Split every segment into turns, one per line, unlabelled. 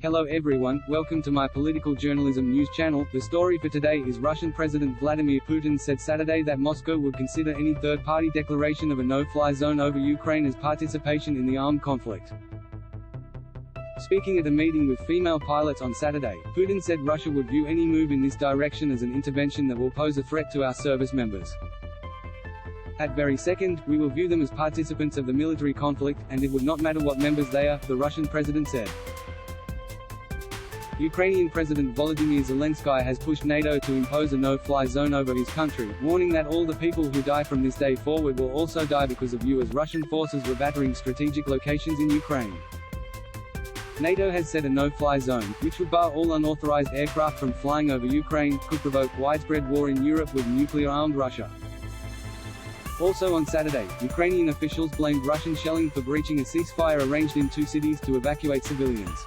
Hello everyone, welcome to my political journalism news channel. The story for today is Russian President Vladimir Putin said Saturday that Moscow would consider any third-party declaration of a no-fly zone over Ukraine as participation in the armed conflict. Speaking at a meeting with female pilots on Saturday, Putin said Russia would view any move in this direction as an intervention that will pose a threat to our service members. At very second, we will view them as participants of the military conflict, and it would not matter what members they are, the Russian president said. Ukrainian President Volodymyr Zelensky has pushed NATO to impose a no-fly zone over his country, warning that all the people who die from this day forward will also die because of you, as Russian forces were battering strategic locations in Ukraine. NATO has set a no-fly zone, which would bar all unauthorized aircraft from flying over Ukraine, could provoke widespread war in Europe with nuclear-armed Russia. Also on Saturday, Ukrainian officials blamed Russian shelling for breaching a ceasefire arranged in two cities to evacuate civilians.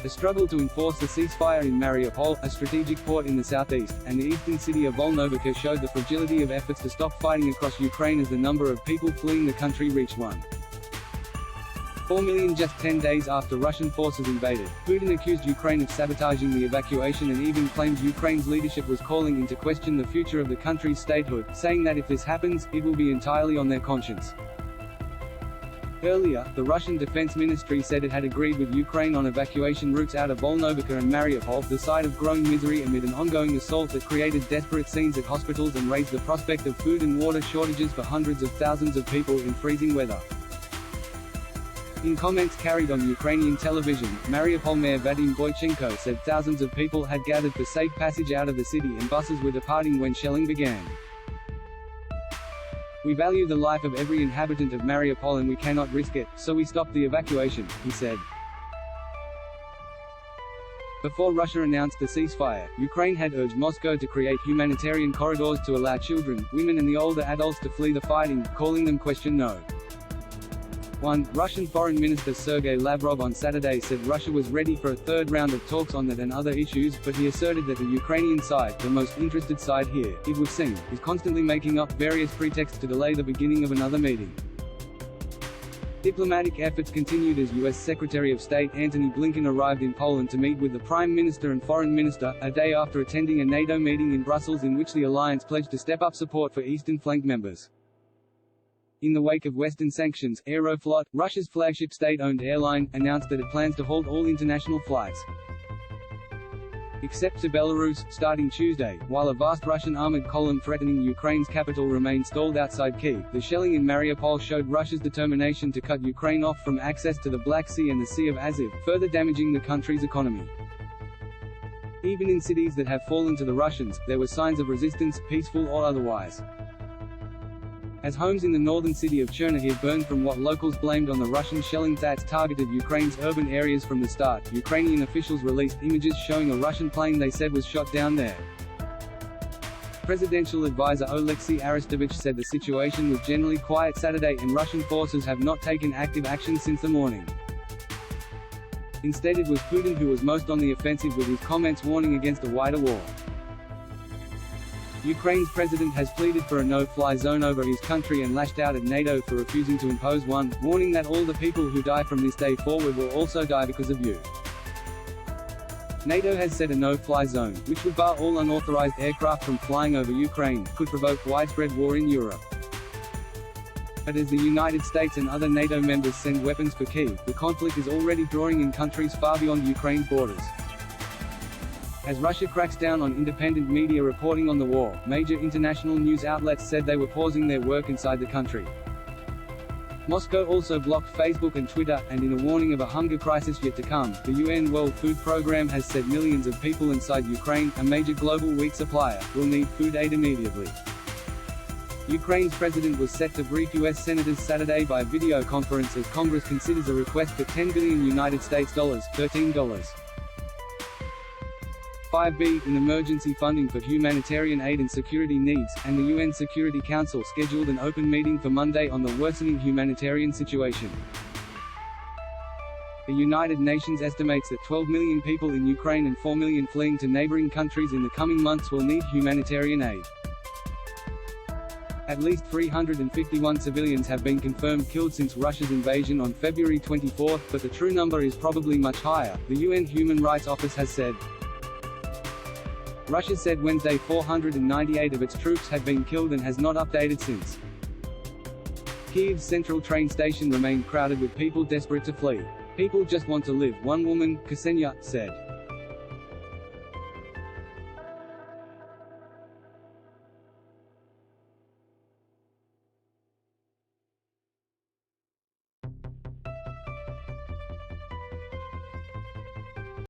The struggle to enforce the ceasefire in Mariupol, a strategic port in the southeast, and the eastern city of Volnovakha showed the fragility of efforts to stop fighting across Ukraine as the number of people fleeing the country reached 1.4 million just 10 days after Russian forces invaded. Putin accused Ukraine of sabotaging the evacuation and even claimed Ukraine's leadership was calling into question the future of the country's statehood, saying that if this happens, it will be entirely on their conscience. Earlier, the Russian Defense Ministry said it had agreed with Ukraine on evacuation routes out of Volnovakha and Mariupol, the site of growing misery amid an ongoing assault that created desperate scenes at hospitals and raised the prospect of food and water shortages for hundreds of thousands of people in freezing weather. In comments carried on Ukrainian television, Mariupol Mayor Vadim Boychenko said thousands of people had gathered for safe passage out of the city and buses were departing when shelling began. "We value the life of every inhabitant of Mariupol and we cannot risk it, so we stopped the evacuation," he said. Before Russia announced the ceasefire, Ukraine had urged Moscow to create humanitarian corridors to allow children, women and the older adults to flee the fighting, calling them question no. Russian Foreign Minister Sergei Lavrov on Saturday said Russia was ready for a third round of talks on that and other issues, but he asserted that the Ukrainian side, the most interested side here, it would seem, is constantly making up various pretexts to delay the beginning of another meeting. Diplomatic efforts continued as U.S. Secretary of State Antony Blinken arrived in Poland to meet with the Prime Minister and Foreign Minister, a day after attending a NATO meeting in Brussels in which the alliance pledged to step up support for Eastern Flank members. In the wake of Western sanctions, Aeroflot, Russia's flagship state-owned airline, announced that it plans to halt all international flights, except to Belarus, starting Tuesday. While a vast Russian armored column threatening Ukraine's capital remained stalled outside Kyiv, the shelling in Mariupol showed Russia's determination to cut Ukraine off from access to the Black Sea and the Sea of Azov, further damaging the country's economy. Even in cities that have fallen to the Russians, there were signs of resistance, peaceful or otherwise. As homes in the northern city of Chernihiv burned from what locals blamed on the Russian shelling that's targeted Ukraine's urban areas from the start, Ukrainian officials released images showing a Russian plane they said was shot down there. Presidential advisor Oleksiy Arestovich said the situation was generally quiet Saturday and Russian forces have not taken active action since the morning. Instead it was Putin who was most on the offensive with his comments warning against a wider war. Ukraine's president has pleaded for a no-fly zone over his country and lashed out at NATO for refusing to impose one, warning that all the people who die from this day forward will also die because of you. NATO has set a no-fly zone, which would bar all unauthorized aircraft from flying over Ukraine, could provoke widespread war in Europe. But as the United States and other NATO members send weapons for Kyiv, the conflict is already drawing in countries far beyond Ukraine's borders. As Russia cracks down on independent media reporting on the war, major international news outlets said they were pausing their work inside the country. Moscow also blocked Facebook and Twitter, and in a warning of a hunger crisis yet to come, the UN World Food Programme has said millions of people inside Ukraine, a major global wheat supplier, will need food aid immediately. Ukraine's president was set to brief U.S. senators Saturday by video conference as Congress considers a request for $10 billion United States dollars, $13.5 billion in emergency funding for humanitarian aid and security needs, and the UN Security Council scheduled an open meeting for Monday on the worsening humanitarian situation. The United Nations estimates that 12 million people in Ukraine and 4 million fleeing to neighboring countries in the coming months will need humanitarian aid. At least 351 civilians have been confirmed killed since Russia's invasion on February 24, but the true number is probably much higher, the UN Human Rights Office has said. Russia said Wednesday 498 of its troops had been killed and has not updated since. Kiev's central train station remained crowded with people desperate to flee. "People just want to live," one woman, Ksenia, said.